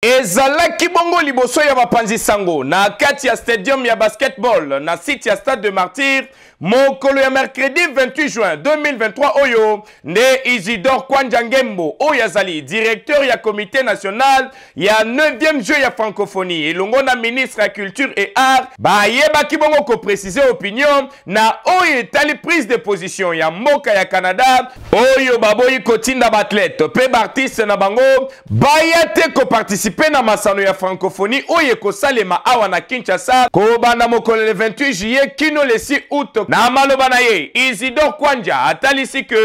Ezalaki bongo liboso ya bapanzi sango na kati ya stadium ya basketball na site ya Stade de Martyrs mokolo ya mercredi 28 juin 2023 oyo nde Isidore Kwanja Ngembo oyo azali directeur ya comité national ya 9e jeu ya francophonie elongo na ministre ya culture et art bayebaki bongo ko préciser opinion na oyo etali prise de position ya mboka ya Canada oyo baboyi kotinda bathlète pe artiste na bango bayate ko participer na masano ya francophonie oyo ekosalema awa na Kinshasa ko banda mokolo le 28 juillet kino le 6 août na maloba na ye Isidore Kwanja atalisi ke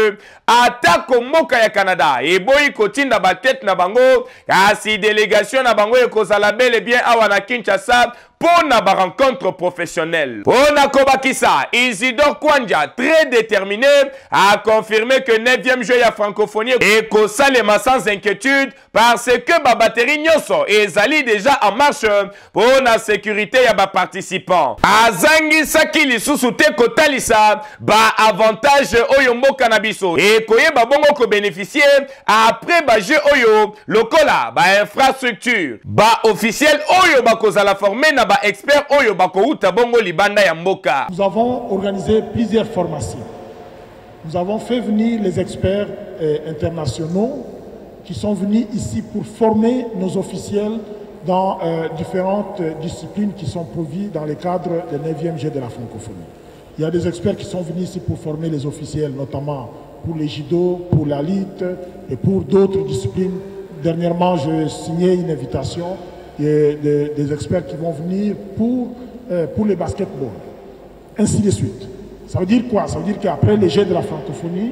atako mboka ya Canada eboyi kotinda batete na bango kasi délégation na bango ekozala bel et bien awa na Kinshasa pour na ba rencontre professionnelle. Pour na kobakisa, Isidore Kwanja, très déterminé, a confirmé que 9e jeu ya francophonie et kosalema sans inquiétude parce que ba batterie nyoso ezali déjà en marche pour na sécurité ya ba participants. Azangi sakili susute kotalisa ba avantage oyo mboka na biso et koyeba bongo ko bénéficier après ba jeu oyo lokola ba infrastructure ba officiel oyo ba kozala former na expert oyo bakouta bongo libanda ya mboka. Nous avons organisé plusieurs formations. Nous avons fait venir les experts internationaux qui sont venus ici pour former nos officiels dans différentes disciplines qui sont prévues dans le cadre des 9e jeux de la francophonie. Il y a des experts qui sont venus ici pour former les officiels, notamment pour les judo, pour la lutte et pour d'autres disciplines. Dernièrement, j'ai signé une invitation des experts qui vont venir pour le basketball. Ainsi de suite. Ça veut dire quoi? Ça veut dire qu'après les Jeux de la francophonie,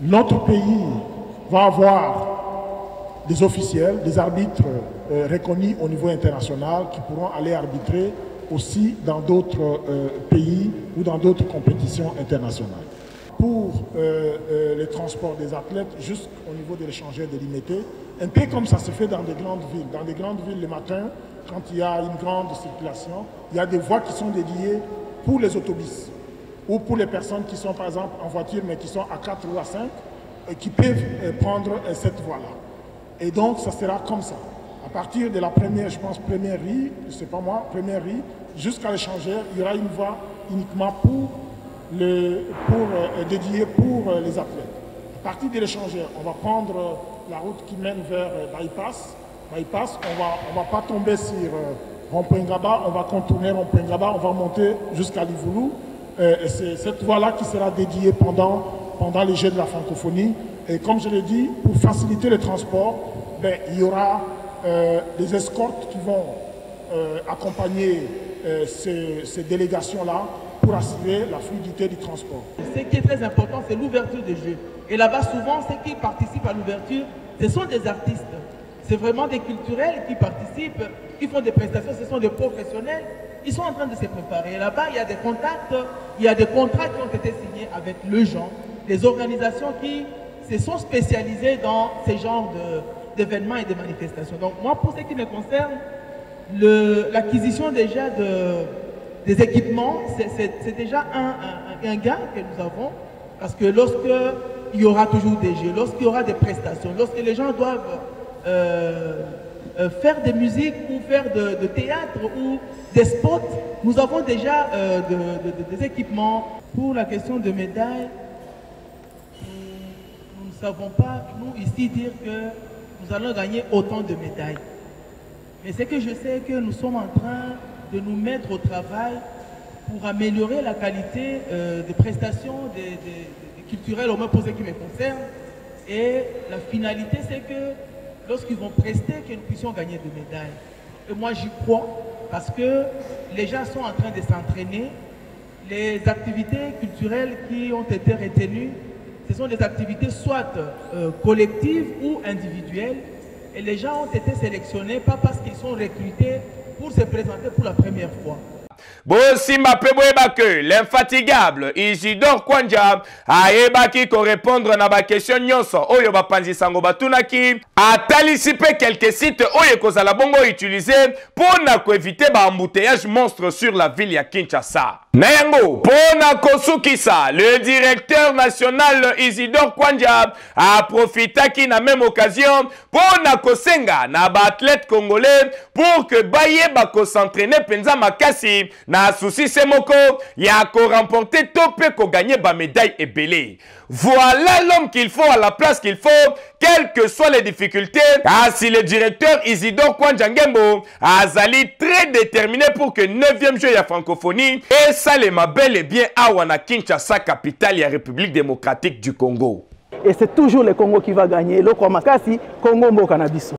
notre pays va avoir des officiels, des arbitres reconnus au niveau international qui pourront aller arbitrer aussi dans d'autres pays ou dans d'autres compétitions internationales. Pour les transports des athlètes jusqu'au niveau de l'échangeur délimité, un peu comme ça se fait dans des grandes villes. Dans des grandes villes, le matin, quand il y a une grande circulation, il y a des voies qui sont dédiées pour les autobus ou pour les personnes qui sont par exemple en voiture mais qui sont à 4 ou à 5 et qui peuvent prendre cette voie-là. Et donc, ça sera comme ça. À partir de la première, je pense, première rue, je ne sais pas moi, première rue, jusqu'à l'échangeur, il y aura une voie uniquement dédiée pour les athlètes. À partir de l'échangeur, on va prendre la route qui mène vers Bypass. Bypass, on va pas tomber sur Rond-Point-Ngaba, on va contourner Rond-Point-Ngaba, on va monter jusqu'à Livoulou. C'est cette voie-là qui sera dédiée pendant les Jeux de la francophonie. Et comme je l'ai dit, pour faciliter le transport, il y aura des escortes qui vont accompagner ces délégations-là pour assurer la fluidité du transport. Ce qui est très important, c'est l'ouverture des Jeux. Et là-bas, souvent, ceux qui participent à l'ouverture, ce sont des artistes. C'est vraiment des culturels qui participent, qui font des prestations, ce sont des professionnels. Ils sont en train de se préparer. Et là-bas, il y a des contacts, il y a des contrats qui ont été signés avec le genre, des organisations qui se sont spécialisées dans ces genres d'événements et de manifestations. Donc moi, pour ce qui me concerne, l'acquisition déjà des équipements, c'est déjà un gain que nous avons, parce que lorsque il y aura toujours des jeux, lorsqu'il y aura des prestations, lorsque les gens doivent faire des musiques ou faire de théâtre ou des spots, nous avons déjà des équipements. Pour la question de médailles, nous ne savons pas, nous ici, dire que nous allons gagner autant de médailles. Mais c'est que je sais que nous sommes en train de nous mettre au travail pour améliorer la qualité des prestations des culturelles, au moins pour ce qui me concerne. Et la finalité, c'est que lorsqu'ils vont prester, que nous puissions gagner des médailles. Et moi, j'y crois, parce que les gens sont en train de s'entraîner. Les activités culturelles qui ont été retenues, ce sont des activités soit collectives ou individuelles. Et les gens ont été sélectionnés, pas parce qu'ils sont recrutés pour se présenter pour la première fois. Bosimba peboyeba que l'infatigable Isidore Kwanja ayebaki ko répondre na ba question nyonso oyo bapanzi sango batunaki atalisi pe quelques sites oyo kozala bongo utiliser pour na ko éviter ba embouteillage monstre sur la ville ya Kinshasa. Nayango, pona kosukisa, le directeur national Isidore Kwanja a profité qui na même occasion pona kosenga na ba athlète congolais pour que baye ba ko s'entraîner penza makasi na souci semoko ya ko remporter topé ko gagner ba médaille et belé. Voilà l'homme qu'il faut à la place qu'il faut, quelles que soient les difficultés. Car si le directeur Isidore Kwanja Ngembo azali très déterminé pour que 9e jeu ya francophonie et ça les ma bel et bien Awana Kinshasa, capitale la République démocratique du Congo. Et c'est toujours le Congo qui va gagner. Le Kwamakasi, Congo Mbo Cannabis.